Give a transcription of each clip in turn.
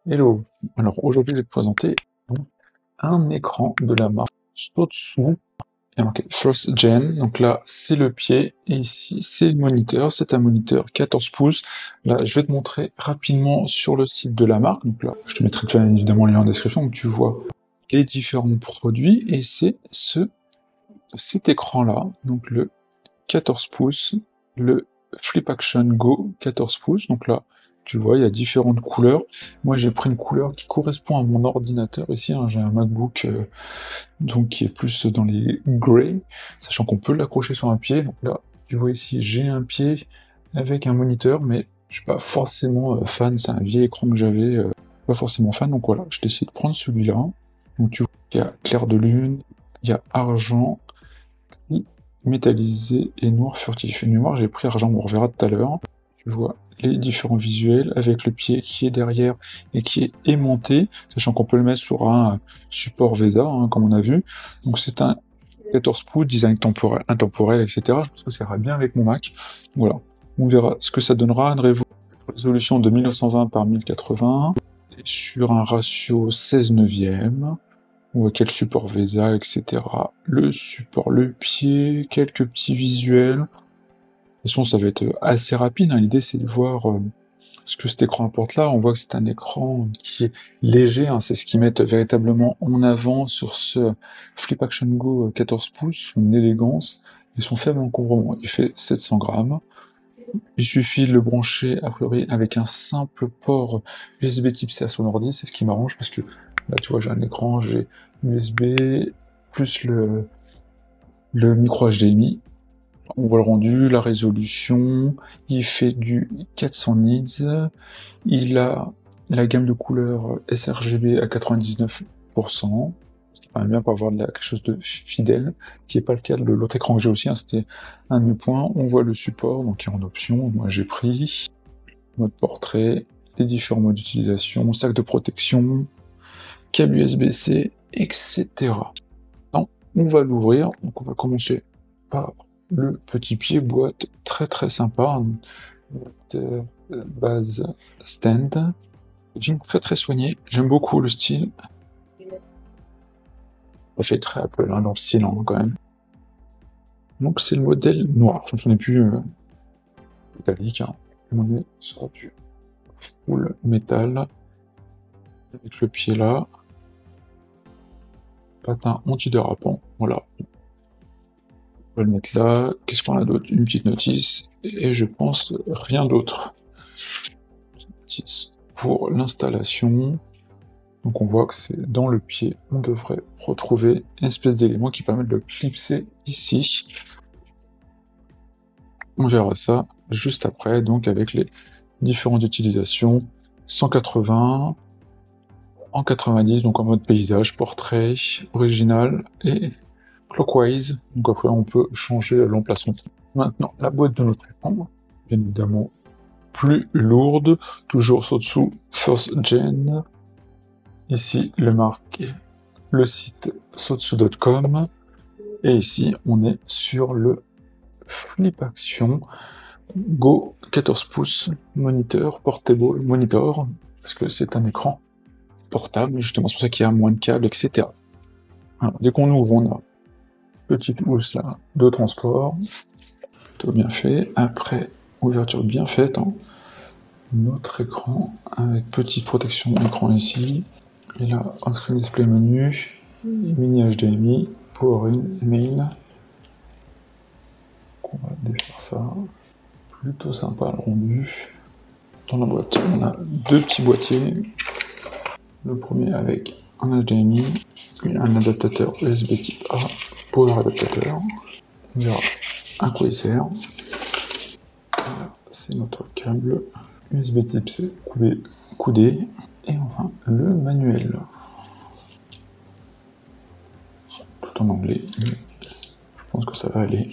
Hello, alors aujourd'hui je vais te présenter un écran de la marque Sotsu, il y a marqué First Gen, donc là c'est le pied, et ici c'est le moniteur, c'est un moniteur 14 pouces, là je vais te montrer rapidement sur le site de la marque, donc là je te mettrai bien évidemment le lien en description, donc tu vois les différents produits, et c'est cet écran là, donc le 14 pouces, le Flip Action Go 14 pouces, donc là, tu vois, il y a différentes couleurs. Moi, j'ai pris une couleur qui correspond à mon ordinateur ici, hein, j'ai un MacBook donc qui est plus dans les grey, sachant qu'on peut l'accrocher sur un pied. Donc là, tu vois ici, j'ai un pied avec un moniteur, mais je suis pas forcément fan, c'est un vieil écran que j'avais, pas forcément fan, donc voilà, je décide de prendre celui-là. Donc tu vois, il y a clair de lune, il y a argent, métallisé et noir furtif. Et noir, j'ai pris argent, on reverra tout à l'heure. Tu vois les différents visuels avec le pied qui est derrière et qui est aimanté, sachant qu'on peut le mettre sur un support VESA, hein, comme on a vu. Donc c'est un 14 pouces, design temporel, intemporel, etc. Je pense que ça ira bien avec mon Mac. Voilà, on verra ce que ça donnera. Une résolution de 1920 par 1080 et sur un ratio 16 neuvième. On voit quel support VESA, etc. Le support, le pied, quelques petits visuels. De toute façon, ça va être assez rapide, hein. L'idée, c'est de voir ce que cet écran apporte là. On voit que c'est un écran qui est léger, hein. C'est ce qu'ils mettent véritablement en avant sur ce Flip Action Go 14 pouces, son élégance et son faible encombrement. Il fait 700 grammes. Il suffit de le brancher, a priori, avec un simple port USB type C à son ordi. C'est ce qui m'arrange parce que là, tu vois, j'ai un écran, j'ai USB, plus le micro HDMI. On voit le rendu, la résolution, il fait du 400 nits, il a la gamme de couleurs sRGB à 99%, ce qui permet bien pour avoir quelque chose de fidèle, qui n'est pas le cas de l'autre écran que j'ai aussi, hein, c'était un de mes points. On voit le support, donc qui est en option, moi j'ai pris mode portrait, les différents modes d'utilisation, sac de protection, câble USB-C, etc. Donc, on va l'ouvrir, donc on va commencer par le petit pied boîte très sympa, base stand, jean très soigné, j'aime beaucoup le style, ça fait très Apple hein, dans le style hein, quand même. Donc c'est le modèle noir, je ne me souviens plus métallique, hein. On est sur du full métal, avec le pied là, patin anti-dérapant, voilà. On va le mettre là, qu'est-ce qu'on a d'autre? Une petite notice, et je pense rien d'autre. Pour l'installation, donc on voit que c'est dans le pied, on devrait retrouver une espèce d'élément qui permet de le clipser ici. On verra ça juste après, donc avec les différentes utilisations, 180, en 90, donc en mode paysage, portrait, original et clockwise, donc après on peut changer l'emplacement. Maintenant, la boîte de notre écran, bien évidemment plus lourde, toujours Sotsu First Gen. Ici, le site sotsu.com. Et ici, on est sur le Flip Action Go 14 pouces Monitor Portable Monitor, parce que c'est un écran portable, justement, c'est pour ça qu'il y a moins de câbles, etc. Alors, dès qu'on ouvre, on a petite housse là de transport, plutôt bien fait. Après, ouverture bien faite, hein. Notre écran avec petite protection écran ici. Et là, on-screen display menu, mini HDMI, power in, main. On va défaire ça. Plutôt sympa le rendu. Dans la boîte, on a deux petits boîtiers. Le premier avec un HDMI et un adaptateur USB type A, power adaptateur. On verra à quoi il sert. Voilà, c'est notre câble USB type C coudé. Et enfin, le manuel. Tout en anglais. Je pense que ça va aller.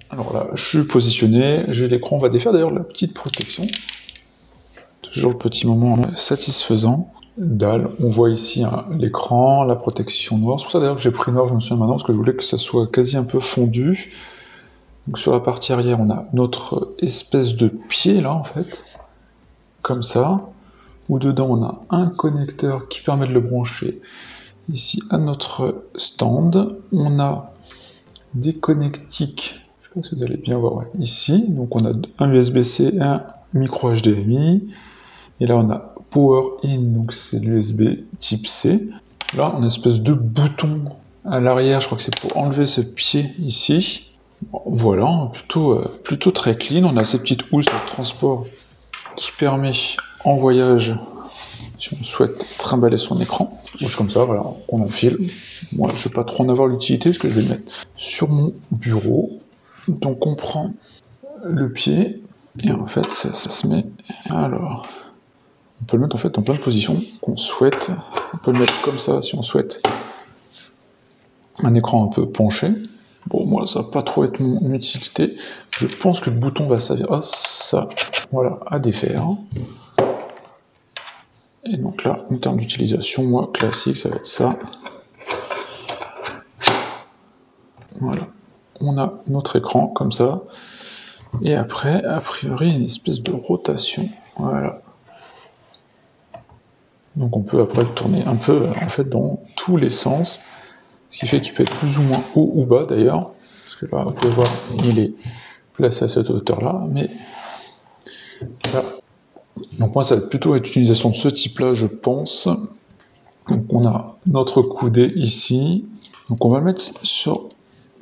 Alors là, je suis positionné, j'ai l'écran, on va défaire d'ailleurs la petite protection. Toujours le petit moment satisfaisant. Dalle, on voit ici hein, l'écran, la protection noire. C'est pour ça d'ailleurs que j'ai pris noir, je me souviens maintenant, parce que je voulais que ça soit quasi un peu fondu. Donc sur la partie arrière, on a notre espèce de pied là en fait, comme ça. où dedans on a un connecteur qui permet de le brancher ici à notre stand. On a des connectiques, je sais pas si vous allez bien voir, ouais, ici. Donc on a un USB-C et un micro HDMI. Et là on a Power In, donc c'est l'USB type C. Là on a une espèce de bouton à l'arrière, je crois que c'est pour enlever ce pied ici. Voilà, plutôt très clean. On a ces petites housses de transport qui permet en voyage, si on souhaite trimballer son écran, juste comme ça, voilà, on enfile. Moi, je vais pas trop en avoir l'utilité parce que je vais le mettre sur mon bureau. Donc on prend le pied et en fait ça se met. Alors, on peut le mettre en fait en plein de positions qu'on souhaite. On peut le mettre comme ça si on souhaite un écran un peu penché. Bon, moi, ça va pas trop être mon utilité. Je pense que le bouton va servir à ça, voilà, à défaire. Et donc là, en termes d'utilisation, moi, classique, ça va être ça. Voilà. On a notre écran, comme ça. Et après, a priori, une espèce de rotation. Voilà. Donc on peut après le tourner un peu, en fait, dans tous les sens. Ce qui fait qu'il peut être plus ou moins haut ou bas, d'ailleurs. Parce que là, vous pouvez voir, il est placé à cette hauteur-là, mais là. Donc moi, ça va être plutôt une utilisation de ce type-là, je pense. Donc on a notre coudé ici. Donc on va le mettre sur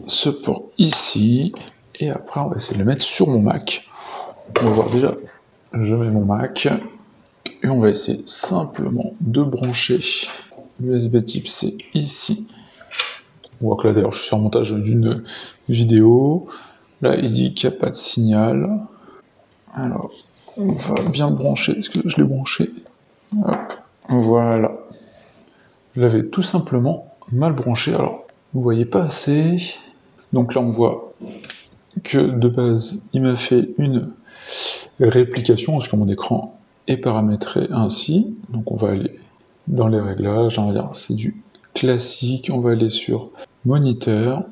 ce port ici. Et après, on va essayer de le mettre sur mon Mac. On va voir déjà, je mets mon Mac. Et on va essayer simplement de brancher l'USB type C ici. On voit que là, d'ailleurs, je suis sur le montage d'une vidéo. Là, il dit qu'il n'y a pas de signal. Alors, on va bien le brancher. Est-ce que je l'ai branché? Hop, voilà. Je l'avais tout simplement mal branché. Alors, vous voyez pas assez. Donc là, on voit que de base, il m'a fait une réplication, parce que mon écran est paramétré ainsi. Donc on va aller dans les réglages. C'est du classique. On va aller sur moniteur.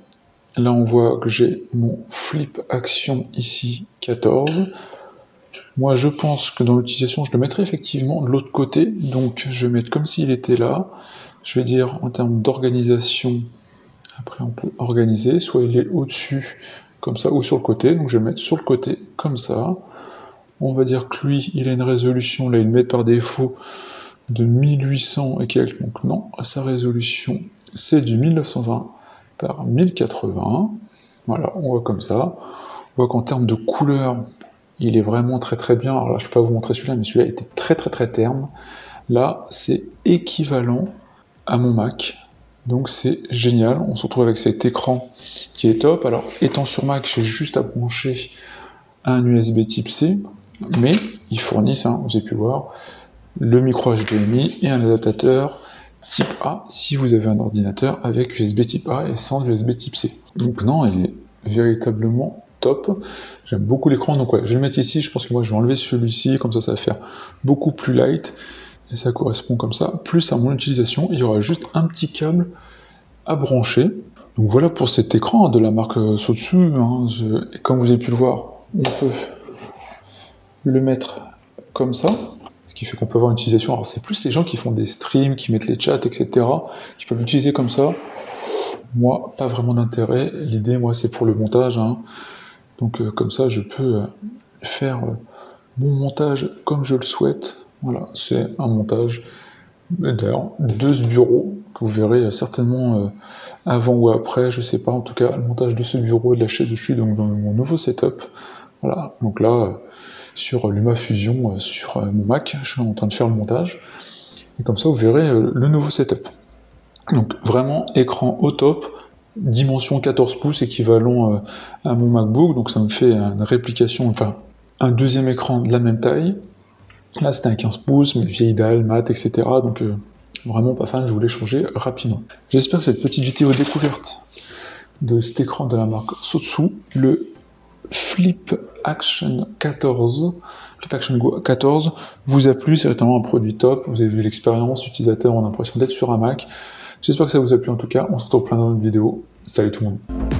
Là, on voit que j'ai mon flip action ici, 14. Moi, je pense que dans l'utilisation, je le mettrai effectivement de l'autre côté. Donc, je vais mettre comme s'il était là. Je vais dire, en termes d'organisation, après, on peut organiser. Soit il est au-dessus, comme ça, ou sur le côté. Donc, je vais mettre sur le côté, comme ça. On va dire que lui, il a une résolution, là, il met par défaut de 1800 et quelques. Donc, non, sa résolution, c'est du 1920 par 1080. Voilà, on voit comme ça. On voit qu'en termes de couleur, il est vraiment très très bien. Alors là, je ne peux pas vous montrer celui-là, mais celui-là était très très très terne. Là, c'est équivalent à mon Mac. Donc c'est génial. On se retrouve avec cet écran qui est top. Alors, étant sur Mac, j'ai juste à brancher un USB type C, mais ils fournissent, vous avez pu voir, le micro HDMI et un adaptateur type A si vous avez un ordinateur avec USB type A et sans USB type C. Donc non, il est véritablement top. J'aime beaucoup l'écran, donc ouais, je vais le mettre ici. Je pense que moi je vais enlever celui-ci, comme ça va faire beaucoup plus light et ça correspond comme ça. Plus à mon utilisation, il y aura juste un petit câble à brancher. Donc voilà pour cet écran de la marque Sotsu. Et comme vous avez pu le voir, on peut le mettre comme ça. Ce qui fait qu'on peut avoir une utilisation. Alors c'est plus les gens qui font des streams, qui mettent les chats, etc., qui peuvent l'utiliser comme ça. Moi, pas vraiment d'intérêt. L'idée, moi, c'est pour le montage. Donc comme ça, je peux faire mon montage comme je le souhaite. Voilà, c'est un montage d'ailleurs de ce bureau que vous verrez certainement avant ou après, je sais pas. En tout cas, le montage de ce bureau et de la chaise où je suis, donc dans mon nouveau setup. Voilà, donc là, sur LumaFusion, sur mon Mac, je suis en train de faire le montage. Et comme ça, vous verrez le nouveau setup. Donc vraiment, écran au top, dimension 14 pouces équivalent à mon MacBook, donc ça me fait une réplication, enfin un deuxième écran de la même taille. Là c'était un 15 pouces, mais vieille dalle, mat, etc. Donc vraiment pas fan, je voulais changer rapidement. J'espère que cette petite vidéo découverte de cet écran de la marque Sotsu, le Flip Action 14, Flip Action Go 14, vous a plu. C'est vraiment un produit top. Vous avez vu l'expérience utilisateur, on a l'impression d'être sur un Mac. J'espère que ça vous a plu en tout cas. On se retrouve plein dans une vidéo. Salut tout le monde.